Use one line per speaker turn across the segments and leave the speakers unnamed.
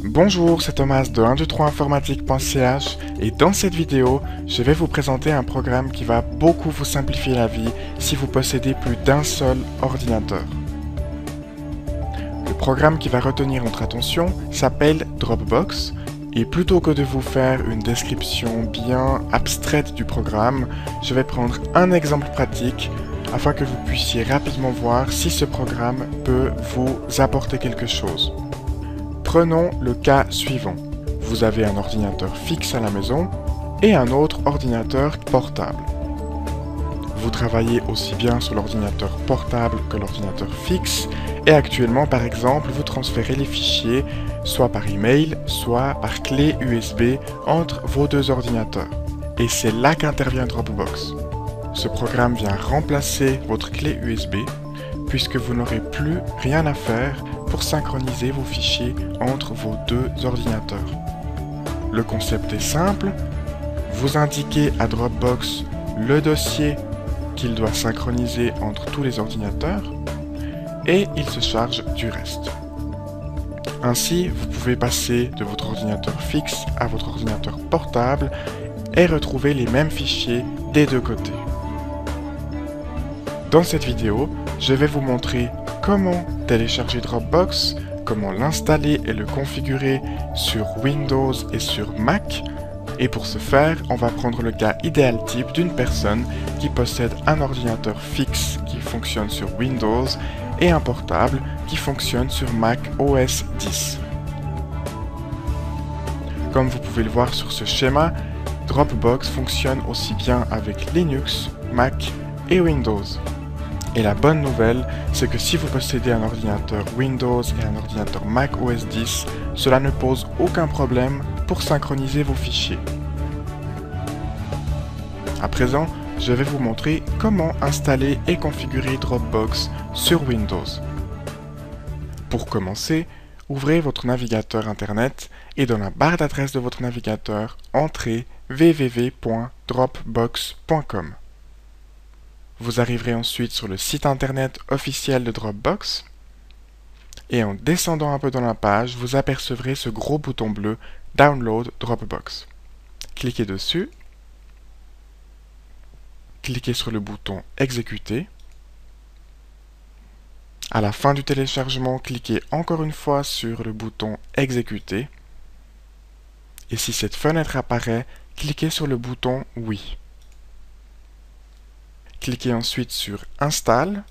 Bonjour, c'est Thomas de 123informatique.ch et dans cette vidéo, je vais vous présenter un programme qui va beaucoup vous simplifier la vie si vous possédez plus d'un seul ordinateur. Le programme qui va retenir notre attention s'appelle Dropbox et plutôt que de vous faire une description bien abstraite du programme, je vais prendre un exemple pratique afin que vous puissiez rapidement voir si ce programme peut vous apporter quelque chose. Prenons le cas suivant. Vous avez un ordinateur fixe à la maison et un autre ordinateur portable. Vous travaillez aussi bien sur l'ordinateur portable que l'ordinateur fixe et actuellement, par exemple, vous transférez les fichiers soit par email, soit par clé USB entre vos deux ordinateurs. Et c'est là qu'intervient Dropbox. Ce programme vient remplacer votre clé USB puisque vous n'aurez plus rien à faire pour synchroniser vos fichiers entre vos deux ordinateurs. Le concept est simple, vous indiquez à Dropbox le dossier qu'il doit synchroniser entre tous les ordinateurs et il se charge du reste. Ainsi, vous pouvez passer de votre ordinateur fixe à votre ordinateur portable et retrouver les mêmes fichiers des deux côtés. Dans cette vidéo, je vais vous montrer comment télécharger Dropbox, comment l'installer et le configurer sur Windows et sur Mac. Et pour ce faire, on va prendre le cas idéal type d'une personne qui possède un ordinateur fixe qui fonctionne sur Windows et un portable qui fonctionne sur Mac OS X. Comme vous pouvez le voir sur ce schéma, Dropbox fonctionne aussi bien avec Linux, Mac et Windows. Et la bonne nouvelle, c'est que si vous possédez un ordinateur Windows et un ordinateur Mac OS X, cela ne pose aucun problème pour synchroniser vos fichiers. À présent, je vais vous montrer comment installer et configurer Dropbox sur Windows. Pour commencer, ouvrez votre navigateur internet et dans la barre d'adresse de votre navigateur, entrez www.dropbox.com. Vous arriverez ensuite sur le site internet officiel de Dropbox et en descendant un peu dans la page, vous apercevrez ce gros bouton bleu Download Dropbox. Cliquez dessus, cliquez sur le bouton Exécuter. À la fin du téléchargement, cliquez encore une fois sur le bouton Exécuter et si cette fenêtre apparaît, cliquez sur le bouton Oui. Cliquez ensuite sur Installe.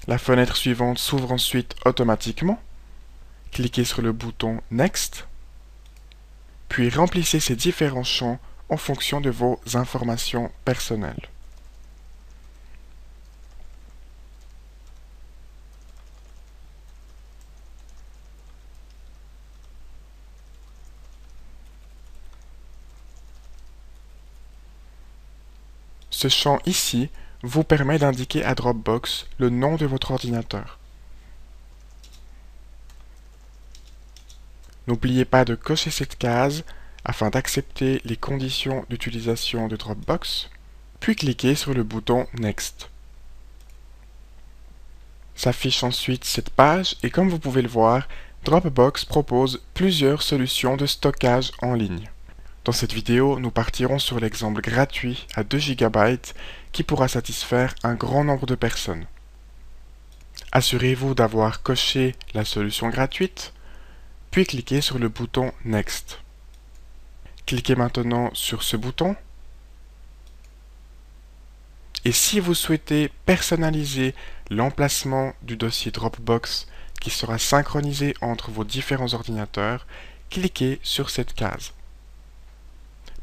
La fenêtre suivante s'ouvre ensuite automatiquement. Cliquez sur le bouton Next. Puis remplissez ces différents champs en fonction de vos informations personnelles. Ce champ ici vous permet d'indiquer à Dropbox le nom de votre ordinateur. N'oubliez pas de cocher cette case afin d'accepter les conditions d'utilisation de Dropbox, puis cliquez sur le bouton Next. S'affiche ensuite cette page et comme vous pouvez le voir, Dropbox propose plusieurs solutions de stockage en ligne. Dans cette vidéo, nous partirons sur l'exemple gratuit à 2 GB qui pourra satisfaire un grand nombre de personnes. Assurez-vous d'avoir coché la solution gratuite, puis cliquez sur le bouton Next. Cliquez maintenant sur ce bouton. Et si vous souhaitez personnaliser l'emplacement du dossier Dropbox qui sera synchronisé entre vos différents ordinateurs, cliquez sur cette case.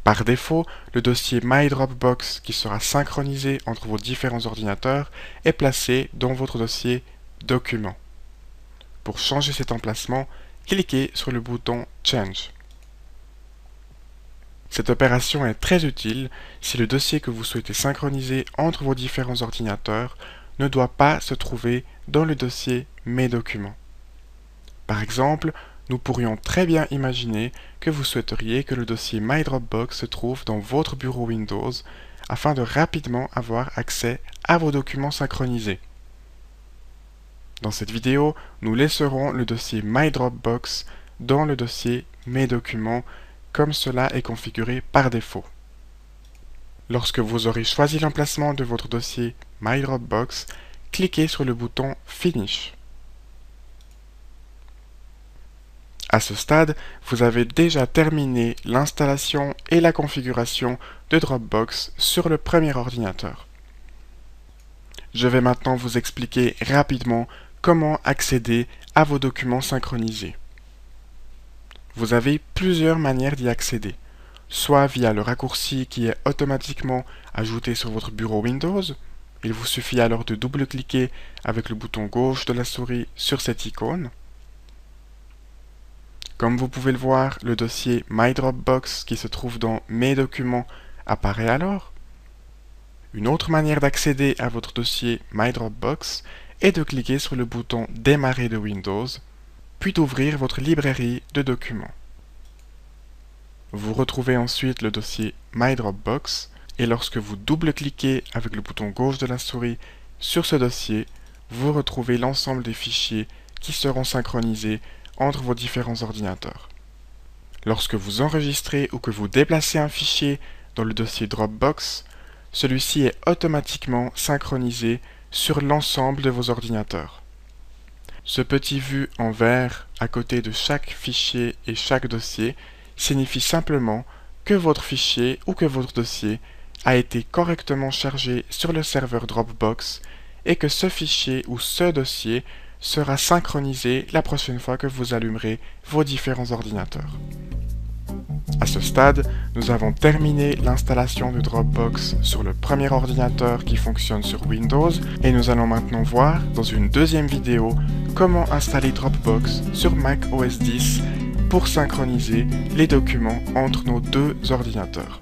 Par défaut, le dossier My Dropbox qui sera synchronisé entre vos différents ordinateurs est placé dans votre dossier Documents. Pour changer cet emplacement, cliquez sur le bouton Change. Cette opération est très utile si le dossier que vous souhaitez synchroniser entre vos différents ordinateurs ne doit pas se trouver dans le dossier Mes documents. Par exemple, nous pourrions très bien imaginer que vous souhaiteriez que le dossier My Dropbox se trouve dans votre bureau Windows afin de rapidement avoir accès à vos documents synchronisés. Dans cette vidéo, nous laisserons le dossier My Dropbox dans le dossier Mes documents, comme cela est configuré par défaut. Lorsque vous aurez choisi l'emplacement de votre dossier My Dropbox, cliquez sur le bouton Finish. À ce stade, vous avez déjà terminé l'installation et la configuration de Dropbox sur le premier ordinateur. Je vais maintenant vous expliquer rapidement comment accéder à vos documents synchronisés. Vous avez plusieurs manières d'y accéder, soit via le raccourci qui est automatiquement ajouté sur votre bureau Windows. Il vous suffit alors de double-cliquer avec le bouton gauche de la souris sur cette icône. Comme vous pouvez le voir, le dossier My Dropbox qui se trouve dans Mes documents apparaît alors. Une autre manière d'accéder à votre dossier My Dropbox est de cliquer sur le bouton Démarrer de Windows, puis d'ouvrir votre librairie de documents. Vous retrouvez ensuite le dossier My Dropbox et lorsque vous double-cliquez avec le bouton gauche de la souris sur ce dossier, vous retrouvez l'ensemble des fichiers qui seront synchronisés entre vos différents ordinateurs. Lorsque vous enregistrez ou que vous déplacez un fichier dans le dossier Dropbox, celui-ci est automatiquement synchronisé sur l'ensemble de vos ordinateurs. Ce petit vu en vert à côté de chaque fichier et chaque dossier signifie simplement que votre fichier ou que votre dossier a été correctement chargé sur le serveur Dropbox et que ce fichier ou ce dossier sera synchronisé la prochaine fois que vous allumerez vos différents ordinateurs. À ce stade, nous avons terminé l'installation de Dropbox sur le premier ordinateur qui fonctionne sur Windows et nous allons maintenant voir dans une deuxième vidéo comment installer Dropbox sur Mac OS X pour synchroniser les documents entre nos deux ordinateurs.